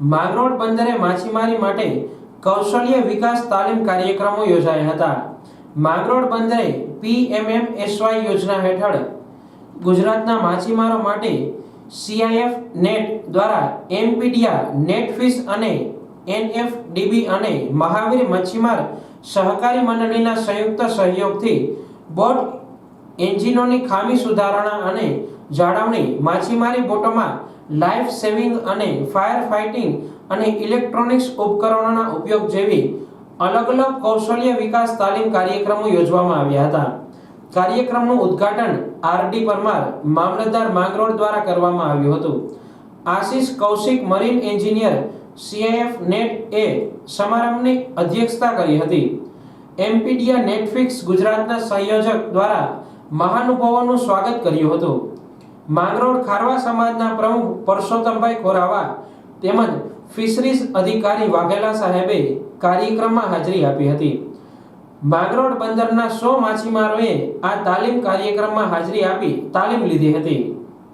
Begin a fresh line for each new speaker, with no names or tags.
માંગરોળ બંદરે માછીમારી માટે કૌશલ્ય વિકાસ તાલીમ કાર્યક્રમો યોજાયા હતા। માંગરોળ બંદરે PMMSY યોજના હેઠળ ગુજરાતના માછીમારો માટે CIF નેટ દ્વારા એમપીડિયા નેટફિશ અને NFDB અને મહાવીર મચ્છીમાર સહકારી મંડળીના સંયુક્ત સહયોગથી બોટ એન્જિનોની ખામી સુધારણા અને જાળવણી, માછીમારી બોટોમાં લાઈફ સેવિંગ અને ફાયર ફાઇટિંગ અને ઇલેક્ટ્રોનિક્સ ઉપકરણોના ઉપયોગ જેવી અલગ અલગ કૌશલ્ય વિકાસ તાલીમ કાર્યક્રમો યોજવામાં આવ્યા હતા। કાર્યક્રમનું ઉદ્ઘાટન RD પરમાર, મામલતદાર માંગરોળ દ્વારા કરવામાં આવ્યું હતું। Ashish Kaushik, marine engineer, CIF net એ સમારંભની અધ્યક્ષતા કરી હતી। એમપીડિયા નેટફિક્સ ગુજરાતના સંયોજક દ્વારા મહાનુભાવોનું સ્વાગત કર્યું હતું। માંગરોળ ખારવા સમાજના પ્રમુખ પરસોત્તમભાઈ ખોરાવા તેમજ ફિશરીઝ અધિકારી વાઘેલા સાહેબે કાર્યક્રમમાં હાજરી આપી હતી। માંગરોળ બંદરના 100 માછીમારોએ આ તાલીમ કાર્યક્રમમાં હાજરી આપી તાલીમ લીધી હતી।